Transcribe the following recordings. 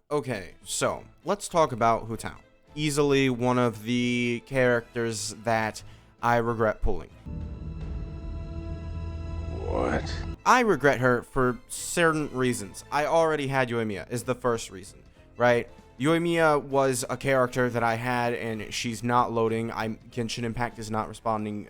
Okay, so let's talk about Hu Tao. Easily one of the characters that I regret pulling. What? I regret her for certain reasons. I already had Yoimiya is the first reason, right? Yoimiya was a character that I had and she's not loading. Genshin Impact is not responding.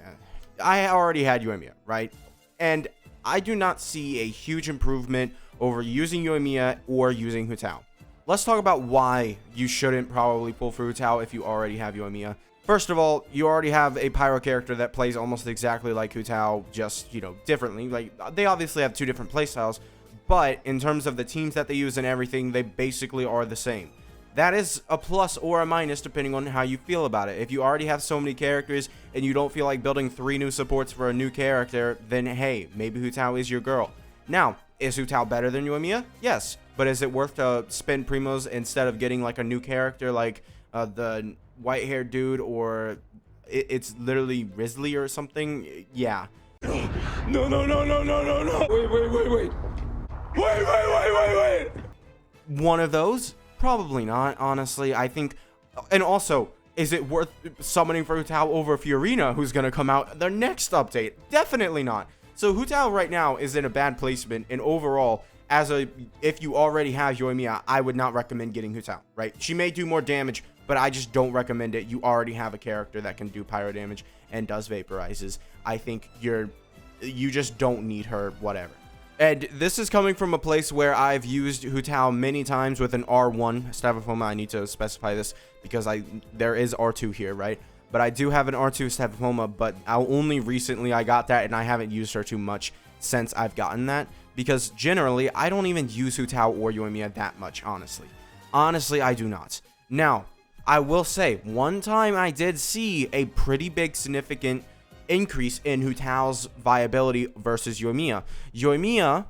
I already had Yoimiya, right? And I do not see a huge improvement over using Yoimiya or using Hu Tao. Let's talk about why you shouldn't probably pull for Hu Tao if you already have Yoimiya. First of all, you already have a Pyro character that plays almost exactly like Hu Tao, just, differently. Like, they obviously have two different playstyles, but in terms of the teams that they use and everything, they basically are the same. That is a plus or a minus depending on how you feel about it. If you already have so many characters and you don't feel like building 3 new supports for a new character, then hey, maybe Hu Tao is your girl. Now, is Hu Tao better than Yoimiya? Yes. But is it worth to spend primos instead of getting like a new character like the white-haired dude, or it's literally Risley or something? Yeah. No. Wait. One of those? Probably not, honestly. I think, and also, is it worth summoning for Hu Tao over Fiorina, who's going to come out the next update? Definitely not. So Hu Tao right now is in a bad placement, and overall, if you already have Yoimiya, I would not recommend getting Hu Tao, right? She may do more damage, but I just don't recommend it. You already have a character that can do pyro damage and does vaporizes. I think you just don't need her, whatever. And this is coming from a place where I've used Hu Tao many times with an R1 Staff of Homa. I need to specify this because there is R2 here, right? But I do have an R2 Staff of Homa, but only recently I got that, and I haven't used her too much since I've gotten that. Because generally, I don't even use Hu Tao or Yoimiya that much, honestly. Honestly, I do not. Now, I will say, one time I did see a pretty big significant increase in Hu Tao's viability versus Yoimiya. Yoimiya,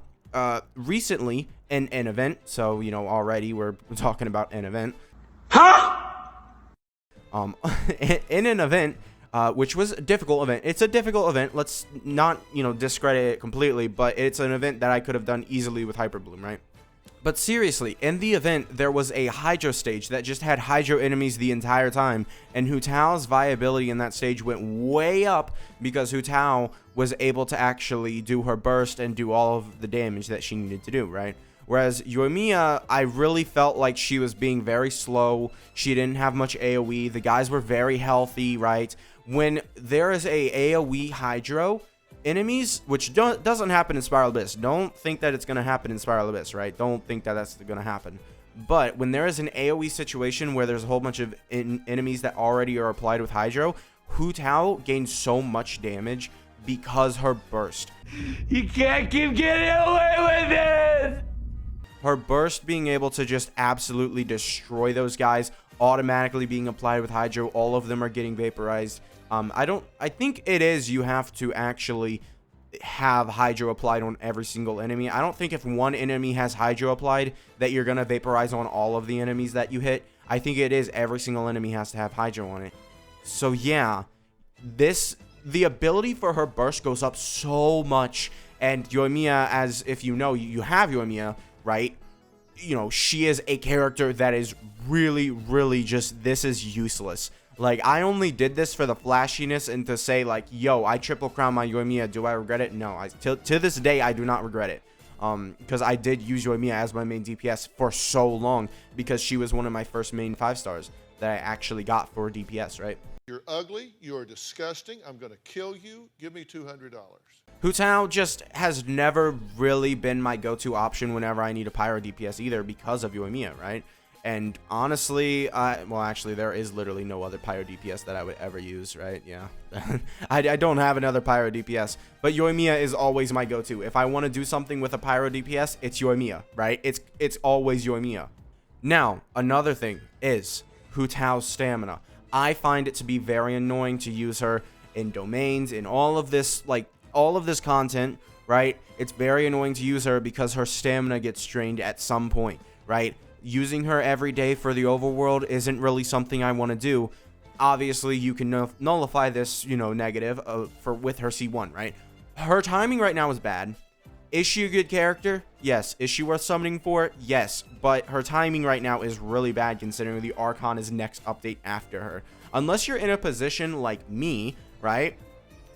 recently, in an event, so, already we're talking about an event. Huh? In an event, which was a difficult event. It's a difficult event. Let's not, discredit it completely, but it's an event that I could have done easily with Hyperbloom, right? But seriously, in the event, there was a Hydro stage that just had Hydro enemies the entire time, and Hu Tao's viability in that stage went way up because Hu Tao was able to actually do her burst and do all of the damage that she needed to do, right? Whereas Yoimiya, I really felt like she was being very slow. She didn't have much AoE. The guys were very healthy, right? When there is a AoE Hydro enemies, which doesn't happen in Spiral Abyss. Don't think that it's going to happen in Spiral Abyss, right? Don't think that that's going to happen. But when there is an AoE situation where there's a whole bunch of enemies that already are applied with Hydro, Hu Tao gains so much damage because her burst. You can't keep getting away with it! Her burst being able to just absolutely destroy those guys, automatically being applied with Hydro, all of them are getting vaporized. I think it is you have to actually have Hydro applied on every single enemy. I don't think if one enemy has Hydro applied that you're going to vaporize on all of the enemies that you hit. I think it is every single enemy has to have Hydro on it. So yeah, the ability for her burst goes up so much, and Yoimiya, as if you have Yoimiya, right? She is a character that is really, really just, this is useless. Like, I only did this for the flashiness and to say, like, yo, I triple crown my Yoimiya. Do I regret it? No. To this day, I do not regret it. Because I did use Yoimiya as my main DPS for so long because she was one of my first main 5-stars that I actually got for DPS, right? You're ugly. You're disgusting. I'm going to kill you. Give me $200. Hu Tao just has never really been my go-to option whenever I need a Pyro DPS either because of Yoimiya, right? And honestly, well, actually, there is literally no other Pyro DPS that I would ever use, right? Yeah. I don't have another Pyro DPS, but Yoimiya is always my go-to. If I want to do something with a Pyro DPS, it's Yoimiya, right? It's always Yoimiya. Now, another thing is Hu Tao's stamina. I find it to be very annoying to use her in domains, in all of this content, right? It's very annoying to use her because her stamina gets drained at some point, right? Using her every day for the overworld isn't really something I want to do. Obviously, you can nullify this, negative with her C1, right? Her timing right now is bad. Is she a good character? Yes. Is she worth summoning for? Yes. But her timing right now is really bad considering the Archon is next update after her. Unless you're in a position like me, right?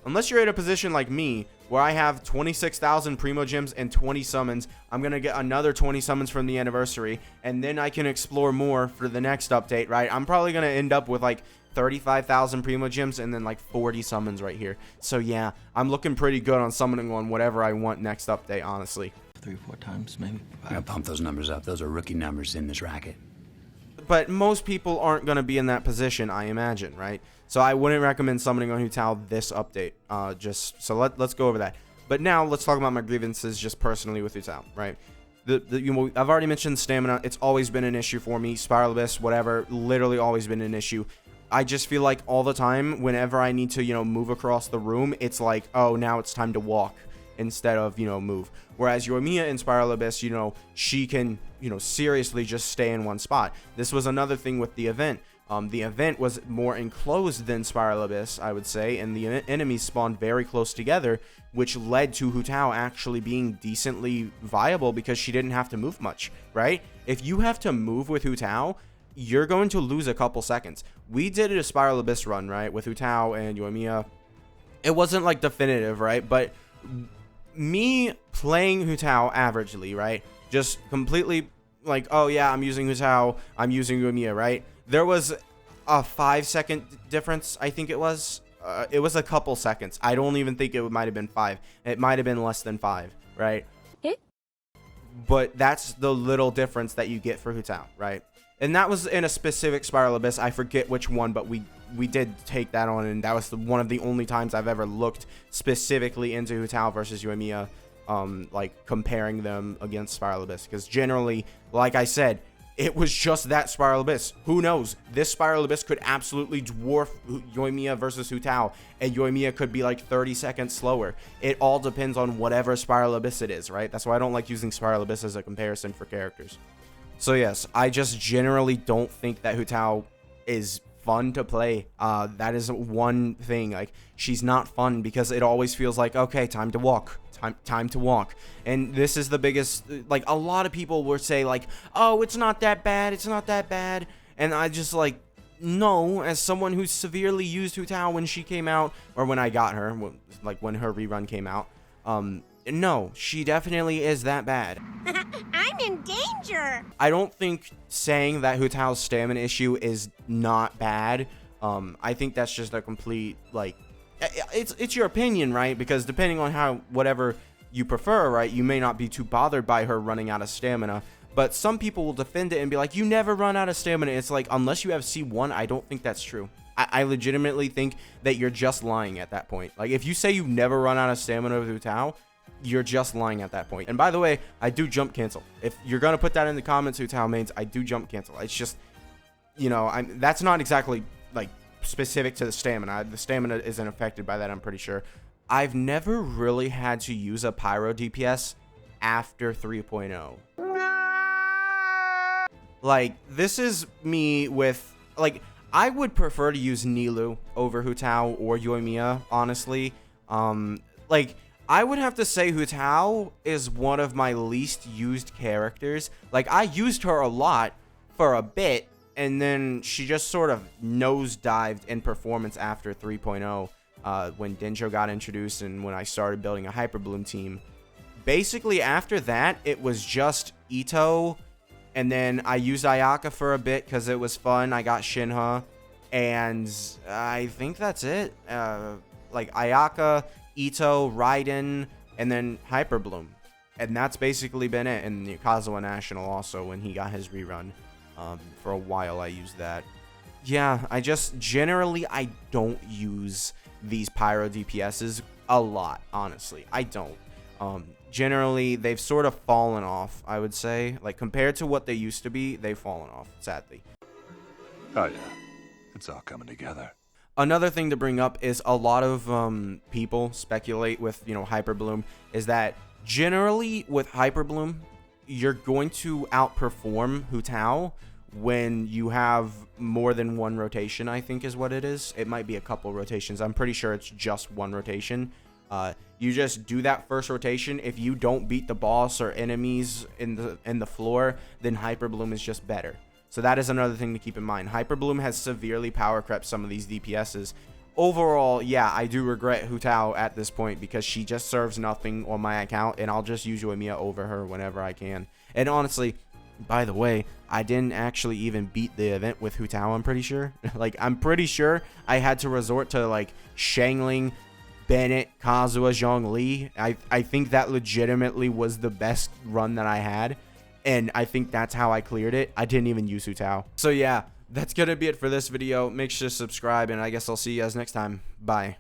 Unless you're in a position like me where I have 26,000 Primo Gems and 20 summons, I'm going to get another 20 summons from the anniversary, and then I can explore more for the next update, right? I'm probably going to end up with like 35,000 Primo Gems and then like 40 summons right here. So yeah, I'm looking pretty good on summoning on whatever I want next update, honestly. 3 or 4 times, maybe. I gotta pump those numbers up. Those are rookie numbers in this racket. But most people aren't going to be in that position, I imagine, right? So I wouldn't recommend summoning on Hu Tao this update. Let's go over that. But now let's talk about my grievances just personally with Hu Tao, right? I've already mentioned stamina. It's always been an issue for me. Spiral Abyss, whatever, literally always been an issue. I just feel like all the time, whenever I need to, move across the room, it's like, oh, now it's time to walk instead of, move. Whereas Yoimiya in Spiral Abyss, she can, seriously just stay in one spot. This was another thing with the event. The event was more enclosed than Spiral Abyss, I would say, and the enemies spawned very close together, which led to Hu Tao actually being decently viable because she didn't have to move much, right? If you have to move with Hu Tao, you're going to lose a couple seconds. We did a Spiral Abyss run, right, with Hu Tao and Yoimiya. It wasn't like definitive, right? But me playing Hu Tao averagely, right, just completely like, oh yeah, I'm using Hu Tao, I'm using Yoimiya, right? There was a 5-second difference, I think it was. It was a couple seconds. I don't even think it might have been 5. It might have been less than 5, right? But that's the little difference that you get for Hu Tao, right? And that was in a specific Spiral Abyss. I forget which one, but we did take that on, and that was one of the only times I've ever looked specifically into Hu Tao versus Yoimiya, like comparing them against Spiral Abyss. Because generally, like I said, it was just that Spiral Abyss. Who knows? This Spiral Abyss could absolutely dwarf Yoimiya versus Hu Tao, and Yoimiya could be like 30 seconds slower. It all depends on whatever Spiral Abyss it is, right? That's why I don't like using Spiral Abyss as a comparison for characters. So yes, I just generally don't think that Hu Tao is fun to play. That is one thing. Like, she's not fun because it always feels like, okay, time to walk. Time to walk. And this is the biggest, like, a lot of people will say like, oh, it's not that bad, it's not that bad. And I just like, no, as someone who severely used Hu Tao when she came out, or when I got her, like when her rerun came out, no, she definitely is that bad. I'm in danger. I don't think saying that Hu Tao's stamina issue is not bad. I think that's just a complete, like, it's your opinion, right? Because depending on whatever you prefer, right, you may not be too bothered by her running out of stamina. But some people will defend it and be like, you never run out of stamina. It's like, unless you have C1, I don't think that's true. I legitimately think that you're just lying at that point. Like, if you say you never run out of stamina with Hu Tao, you're just lying at that point. And by the way, I do jump cancel. If you're gonna put that in the comments, Hu Tao mains, I do jump cancel. It's just, that's not exactly like specific to the stamina. The stamina isn't affected by that, I'm pretty sure. I've never really had to use a Pyro DPS after 3.0. Like, this is me with, like, I would prefer to use Nilou over Hu Tao or Yoimiya, honestly. Like, I would have to say Hu Tao is one of my least used characters. Like, I used her a lot for a bit, and then she just sort of nosedived in performance after 3.0, when Dendro got introduced and when I started building a Hyperbloom team. Basically, after that, it was just Ito, and then I used Ayaka for a bit because it was fun. I got Shinha, and I think that's it. Like, Ayaka, Ito, Raiden, and then Hyperbloom. And that's basically been it. And the Kazuha National also, when he got his rerun. For a while I used that. Yeah, I just generally I don't use these Pyro DPSs a lot, honestly. I don't. Generally they've sort of fallen off, I would say. Like, compared to what they used to be, they've fallen off, sadly. Oh yeah, it's all coming together. Another thing to bring up is a lot of people speculate with, Hyperbloom, is that generally with Hyperbloom, you're going to outperform Hu Tao when you have more than one rotation, I think is what it is. It might be a couple rotations. I'm pretty sure it's just one rotation. You just do that first rotation. If you don't beat the boss or enemies in the floor, then Hyperbloom is just better. So that is another thing to keep in mind. Hyperbloom has severely power crept some of these DPSs. Overall, yeah, I do regret Hu Tao at this point because she just serves nothing on my account, and I'll just use Yoimiya over her whenever I can. And honestly, by the way, I didn't actually even beat the event with Hu Tao, I'm pretty sure. Like, I'm pretty sure I had to resort to, like, Shangling, Bennett, Kazuha, Zhongli. I think that legitimately was the best run that I had. And I think that's how I cleared it. I didn't even use Hu Tao. So yeah, that's gonna be it for this video. Make sure to subscribe, and I guess I'll see you guys next time. Bye.